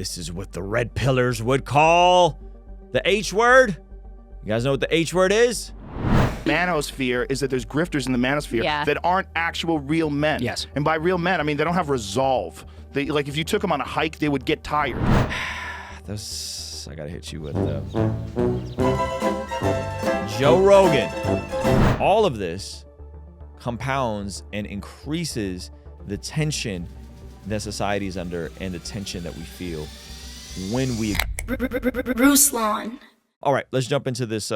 This is what the red pillars would call the H word. You guys know what the H word is? Manosphere is that there's grifters in the manosphere that aren't actual real men. Yes. And by real men, I mean they don't have resolve. They, like if you took them on a hike, they would get tired. I gotta hit you with Joe Rogan. All of this compounds and increases the tension that society is under and the tension that we feel when we... Ruslan. All right, let's jump into this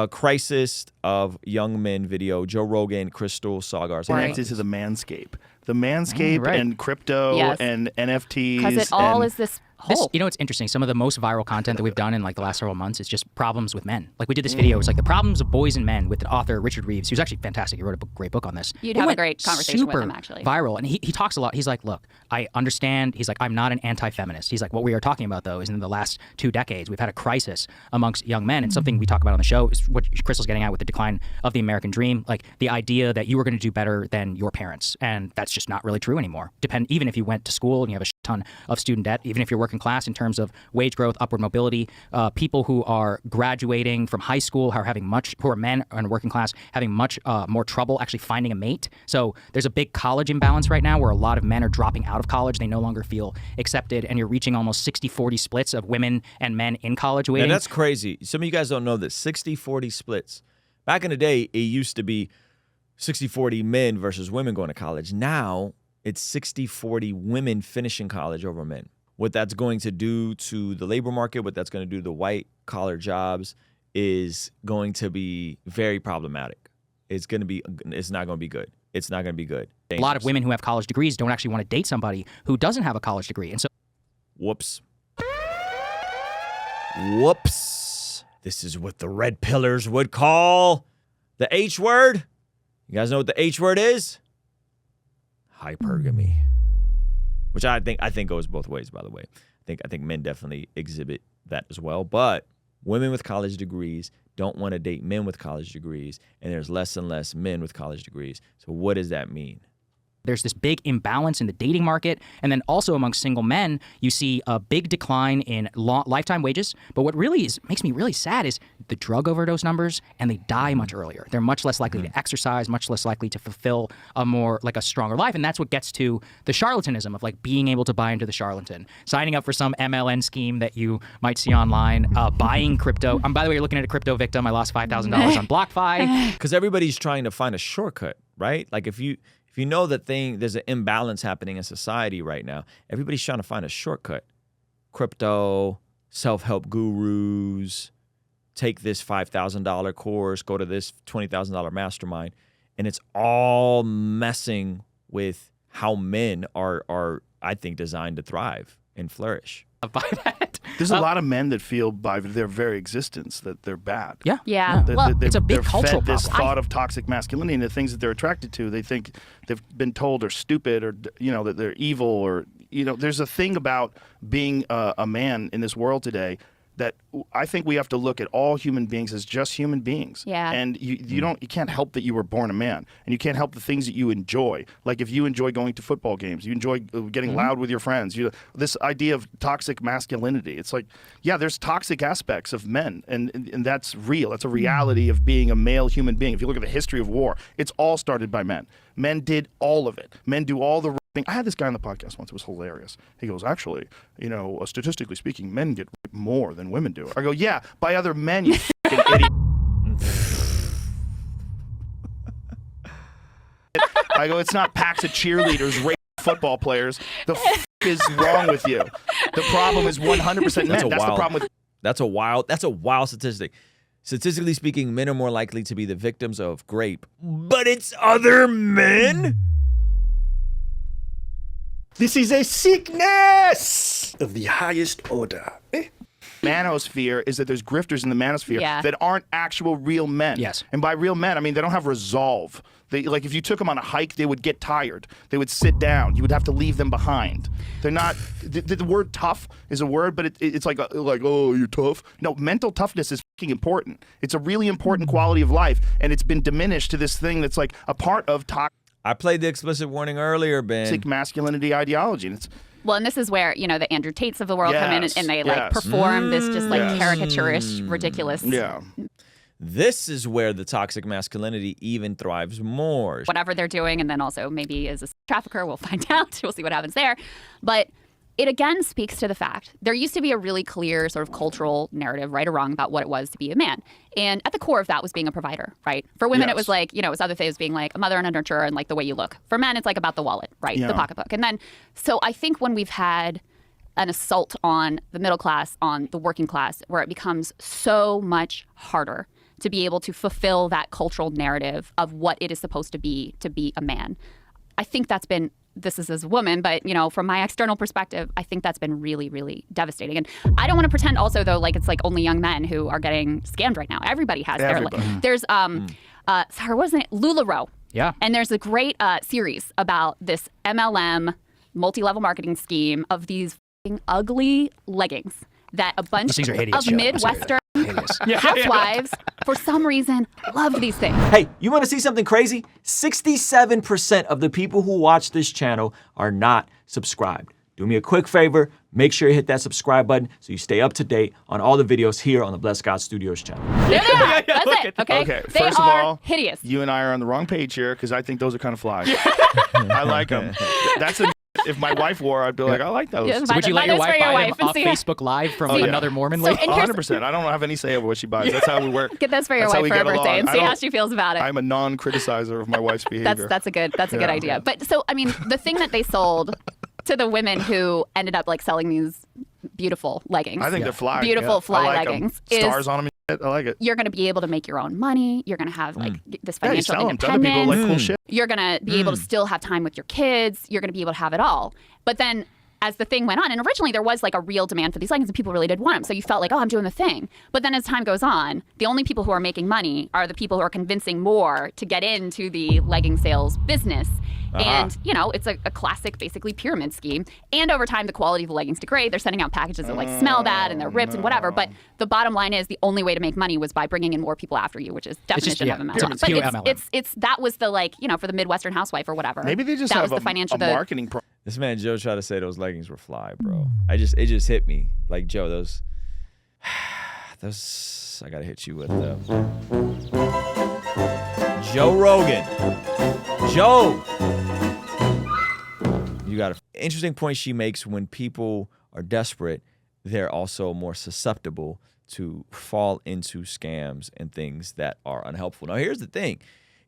crisis of young men video. Joe Rogan, Crystal Sagar. Connected to the manscape. The manscape and crypto and NFTs. Because it all is this whole. You know, it's interesting. Some of the most viral content that we've done in like the last several months is just problems with men. Like we did this video. It's like the problems of boys and men with the author Richard Reeves. He was actually fantastic. He wrote a great book on this. You'd have a great conversation with him, actually. Viral. And he talks a lot. He's like, look, I understand. He's like, I'm not an anti-feminist. He's like, what we are talking about, though, is in the last 2 decades, we've had a crisis amongst young men. And something we talk about on the show is what Crystal's getting at with the decline of the American dream. Like the idea that you were going to do better than your parents. And that's just not really true anymore. Even if you went to school and you have a ton of student debt, even if you're working class in terms of wage growth, upward mobility, people who are graduating from high school who are men and working class having much more trouble actually finding a mate. So there's a big college imbalance right now where a lot of men are dropping out of college. They no longer feel accepted, and you're reaching almost 60-40 splits of women and men in college waiting. Now, that's crazy. Some of you guys don't know that 60-40 splits. Back in the day, it used to be 60-40 men versus women going to college. Now it's 60-40 women finishing college over men. What that's going to do to the labor market, what that's going to do to the white-collar jobs is going to be very problematic. It's not going to be good. It's not going to be good. A lot of women who have college degrees don't actually want to date somebody who doesn't have a college degree. And so, whoops. This is what the red pillars would call the H word. You guys know what the H word is? Hypergamy. Which I think goes both ways, by the way. I think men definitely exhibit that as well. But women with college degrees don't want to date men with college degrees, and there's less and less men with college degrees. So what does that mean? There's this big imbalance in the dating market. And then also among single men, you see a big decline in lifetime wages. But what really makes me really sad is the drug overdose numbers, and they die much earlier. They're much less likely to exercise, much less likely to fulfill a stronger life. And that's what gets to the charlatanism of like being able to buy into the charlatan, signing up for some MLN scheme that you might see online, buying crypto. By the way, you're looking at a crypto victim. I lost $5,000 on BlockFi. Because everybody's trying to find a shortcut, right? Like if you know that there's an imbalance happening in society right now, everybody's trying to find a shortcut. Crypto, self-help gurus, take this $5,000 course, go to this $20,000 mastermind, and it's all messing with how men are, I think, designed to thrive and flourish. By that. There's a lot of men that feel by their very existence that they're bad. Yeah. It's a big cultural this problem. thought of toxic masculinity and the things that they're attracted to. They think they've been told are stupid, or that they're evil, or there's a thing about being a man in this world today that I think we have to look at all human beings as just human beings. Yeah. And you can't help that you were born a man, and you can't help the things that you enjoy. Like if you enjoy going to football games, you enjoy getting loud with your friends. This idea of toxic masculinity. It's like, yeah, there's toxic aspects of men, and that's real. That's a reality of being a male human being. If you look at the history of war, it's all started by men. Men did all of it. Men do all the I had this guy on the podcast once. It was hilarious. He goes, actually, statistically speaking, men get raped more than women do. I go, yeah, by other men, you fucking idiot. I go, it's not packs of cheerleaders raping football players. The f is wrong with you? The problem is 100% men. That's the problem with... That's a wild statistic. Statistically speaking, men are more likely to be the victims of rape. But it's other men? This is a sickness of the highest order. Manosphere is that there's grifters in the manosphere that aren't actual real men. Yes. And by real men, I mean they don't have resolve. Like if you took them on a hike, they would get tired. They would sit down. You would have to leave them behind. They're not. The word tough is a word, but it's like oh, you're tough. No, mental toughness is fucking important. It's a really important quality of life, and it's been diminished to this thing that's like a part of toxic. I played the explicit warning earlier, Ben. toxic masculinity ideology. And it's Well, and this is where, the Andrew Tates of the world come in Yes, and they yes. perform this just Yes. caricaturish, ridiculous, This is where the toxic masculinity even thrives more. whatever they're doing. And then also maybe as a trafficker, we'll find out. We'll see what happens there. But it again speaks to the fact there used to be a really clear sort of cultural narrative, right or wrong, about what it was to be a man. And at the core of that was being a provider, right? For women, it was like, it was other things being like a mother and a nurturer and like the way you look. For men, it's like about the wallet, right? Yeah. The pocketbook. And then, so I think when we've had an assault on the middle class, on the working class, where it becomes so much harder to be able to fulfill that cultural narrative of what it is supposed to be a man. I think that's been, this is as a woman, but from my external perspective, I think that's been really, really devastating. And I don't want to pretend also though, like it's like only young men who are getting scammed right now. Everybody has there's sorry, wasn't it LuLaRoe? Yeah. And there's a great series about this MLM multi-level marketing scheme of these f***ing ugly leggings that a bunch These things are hideous, of Joe. Midwestern Hideous. housewives, for some reason, loved these things. Hey, you want to see something crazy? 67% of the people who watch this channel are not subscribed. Do me a quick favor, make sure you hit that subscribe button so you stay up to date on all the videos here on the Blessed God Studios channel. There they are. That's it. Okay. Okay, They first of are all, hideous. you and I are on the wrong page here because I think those are kind of fly. I like them. That's a. If my wife wore, I'd be like, I like those. Yeah, So would you let buy your those for wife your buy wife them and off see- Facebook Live from yeah. another Mormon So, lady? and here's- 100%. I don't have any say over what she buys. That's how we work. Get those for your That's how wife we for her get birthday along. and I see how don't- she feels about it. I'm a non-criticizer of my wife's behavior. That's a good Yeah. idea. But so I mean, the thing that they sold to the women who ended up like selling these beautiful leggings, I think they're fly. beautiful Yeah. fly I like 'em. leggings, is Stars on them. I like it. you're going to be able to make your own money. You're going to have like this Yeah, you financial sell them to other independence. people like cool shit. You're going to be able to still have time with your kids. You're going to be able to have it all. But then as the thing went on, and originally there was like a real demand for these leggings and people really did want them. So you felt like, oh, I'm doing the thing. But then as time goes on, the only people who are making money are the people who are convincing more to get into the legging sales business. And, it's a classic, basically, pyramid scheme. And over time, the quality of the leggings degrade. They're sending out packages that like smell bad and they're ripped and whatever. But the bottom line is the only way to make money was by bringing in more people after you, which is definition of MLM. pyramid But scheme. MLM. it's that was the for the Midwestern housewife or whatever. Maybe they just that have was the financial a marketing pro. This man Joe tried to say those leggings were fly, bro. It just hit me. Like, Joe, those I gotta hit you with Joe Rogan. Joe! You got an interesting point she makes. When people are desperate, they're also more susceptible to fall into scams and things that are unhelpful. Now, here's the thing.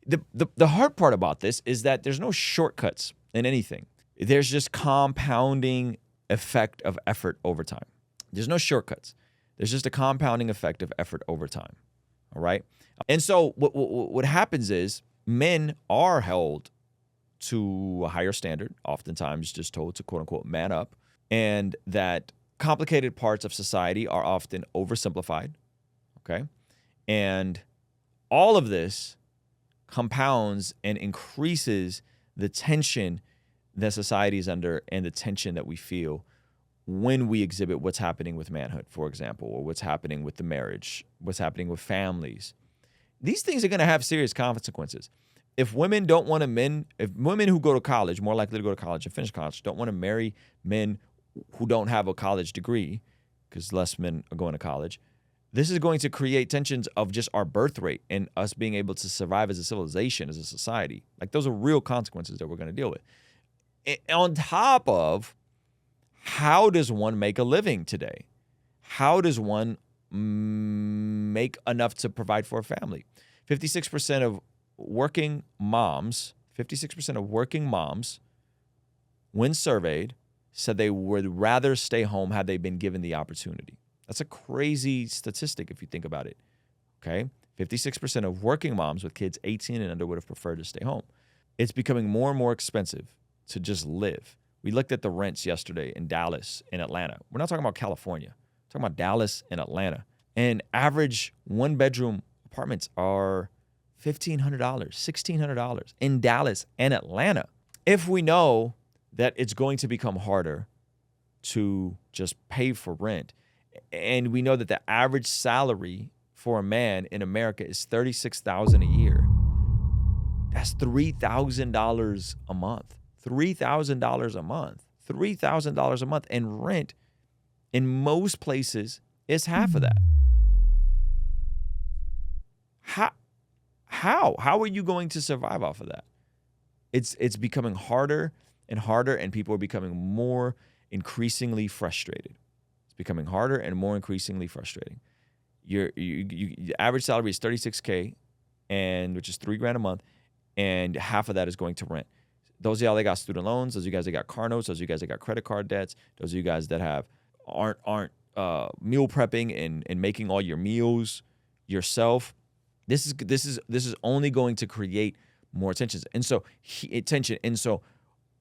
The hard part about this is that there's no shortcuts in anything. There's just compounding effect of effort over time. There's no shortcuts. There's just a compounding effect of effort over time. All right? And so what happens is men are held to a higher standard, oftentimes just told to quote unquote man up, and that complicated parts of society are often oversimplified. Okay? And all of this compounds and increases the tension that society is under and the tension that we feel when we exhibit what's happening with manhood, for example, or what's happening with the marriage, what's happening with families. These things are going to have serious consequences. If women don't want to if women who go to college, more likely to go to college and finish college, don't want to marry men who don't have a college degree, because less men are going to college, this is going to create tensions of just our birth rate and us being able to survive as a civilization, as a society. Like, those are real consequences that we're going to deal with. On top of, how does one make a living today? How does one make enough to provide for a family? 56% of working moms, when surveyed, said they would rather stay home had they been given the opportunity. That's a crazy statistic if you think about it, okay? 56% of working moms with kids 18 and under would have preferred to stay home. It's becoming more and more expensive to just live. We looked at the rents yesterday in Dallas and Atlanta. We're not talking about California. We're talking about Dallas and Atlanta. And average one-bedroom apartments are $1,500, $1,600 in Dallas and Atlanta. If we know that it's going to become harder to just pay for rent, and we know that the average salary for a man in America is $36,000 a year, That's $3,000 a month. $3,000 a month. $3,000 a month. And rent in most places is half of that. How are you going to survive off of that? It's becoming harder and harder, and people are becoming more increasingly frustrated. It's becoming harder and more increasingly frustrating. Your average salary is $36K, and which is $3,000 a month, and half of that is going to rent. Those of y'all that got student loans, those of you guys that got car notes, those of you guys that got credit card debts, those of you guys that aren't meal prepping and making all your meals yourself. This is only going to create more tensions. And so tension. And so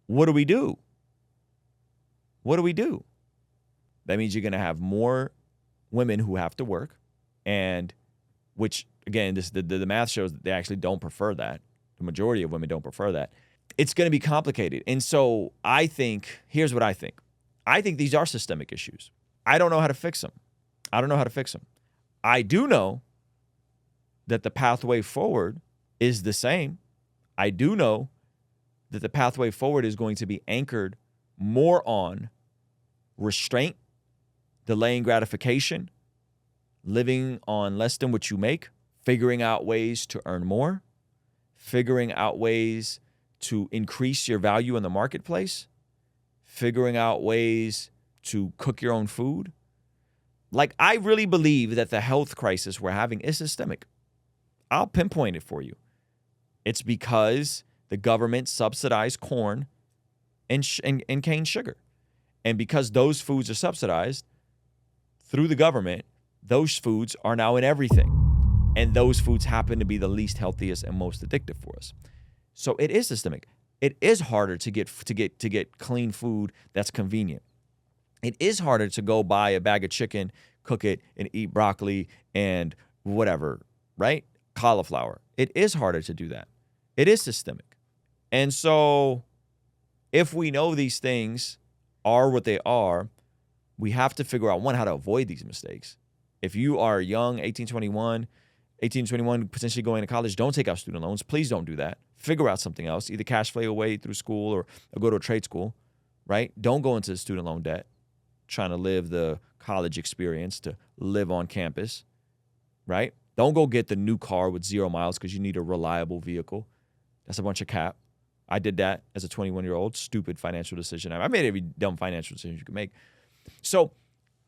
what do we do? What do we do? That means you're going to have more women who have to work, and which again, the math shows that they actually don't prefer that. The majority of women don't prefer that. It's going to be complicated. And so I think, here's what I think. I think these are systemic issues. I don't know how to fix them. I do know that the pathway forward is the same. I do know that the pathway forward is going to be anchored more on restraint, delaying gratification, living on less than what you make, figuring out ways to earn more, figuring out ways to increase your value in the marketplace, figuring out ways to cook your own food. Like, I really believe that the health crisis we're having is systemic. I'll pinpoint it for you. It's because the government subsidized corn and cane sugar. And because those foods are subsidized through the government, those foods are now in everything. And those foods happen to be the least healthiest and most addictive for us. So it is systemic. It is harder to get clean food that's convenient. It is harder to go buy a bag of chicken, cook it, and eat broccoli and whatever, right? Cauliflower. It is harder to do that. It is systemic. And so if we know these things are what they are, we have to figure out, one, how to avoid these mistakes. If you are young, 18, 21, potentially going to college, don't take out student loans. Please don't do that. Figure out something else, either cash flow away through school or go to a trade school, right? Don't go into student loan debt, trying to live the college experience, to live on campus, right? Don't go get the new car with 0 miles because you need a reliable vehicle. That's a bunch of cap. I did that as a 21-year-old. Stupid financial decision. I made every dumb financial decision you can make. So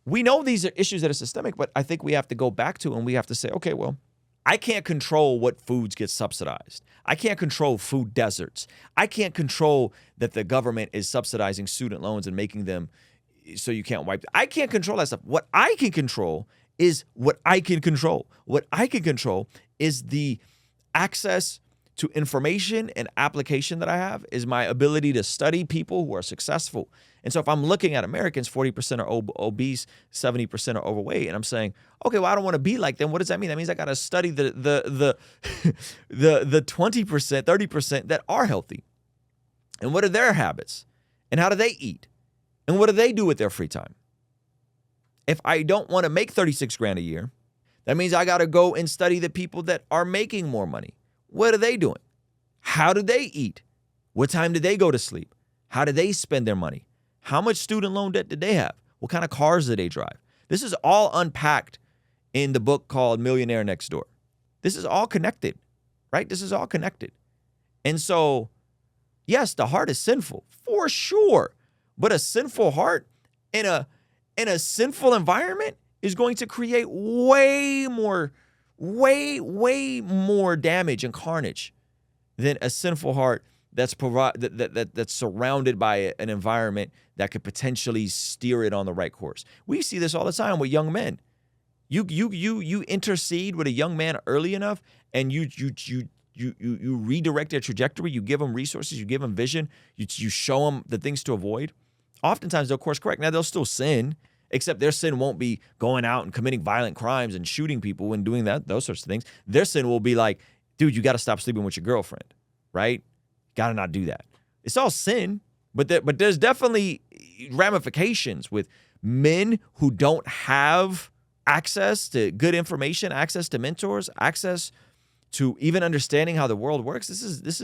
we know these are issues that are systemic, but I think we have to go back to and we have to say, okay, well, I can't control what foods get subsidized. I can't control food deserts. I can't control that the government is subsidizing student loans and making them so you can't wipe. I can't control that stuff. What I can control is what I can control. What I can control is the access to information and application that I have, is my ability to study people who are successful. And so if I'm looking at Americans, 40% are obese, 70% are overweight, and I'm saying, okay, well, I don't want to be like them. What does that mean? That means I got to study the 20%, 30% that are healthy. And what are their habits? And how do they eat? And what do they do with their free time? If I don't want to make 36 grand a year, that means I got to go and study the people that are making more money. What are they doing? How do they eat? What time do they go to sleep? How do they spend their money? How much student loan debt did they have? What kind of cars do they drive? This is all unpacked in the book called Millionaire Next Door. This is all connected, right? This is all connected. And so, yes, the heart is sinful, for sure. But a sinful heart in a sinful environment is going to create way more damage and carnage than a sinful heart that's that's surrounded by an environment that could potentially steer it on the right course. We see this all the time with young men. You intercede with a young man early enough, and you redirect their trajectory. You give them resources. You give them vision. You show them the things to avoid. Oftentimes they'll course correct. Now they'll still sin, except their sin won't be going out and committing violent crimes and shooting people and doing those sorts of things. Their sin will be like, dude, you got to stop sleeping with your girlfriend, right? Got to not do that. It's all sin, but there's definitely ramifications with men who don't have access to good information, access to mentors, access to even understanding how the world works, this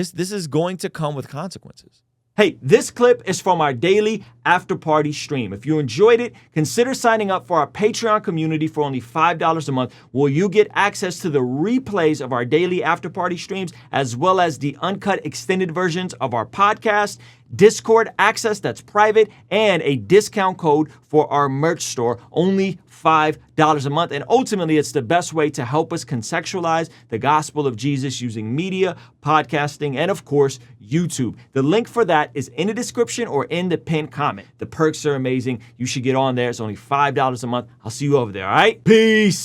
is going to come with consequences. Hey, this clip is from our daily after party stream. If you enjoyed it, consider signing up for our Patreon community for only $5 a month, where you get access to the replays of our daily after party streams, as well as the uncut extended versions of our podcast, Discord access that's private, and a discount code for our merch store, only $5 a month. And ultimately, it's the best way to help us contextualize the gospel of Jesus using media, podcasting, and of course, YouTube. The link for that is in the description or in the pinned comment. The perks are amazing. You should get on there. It's only $5 a month. I'll see you over there, all right? Peace.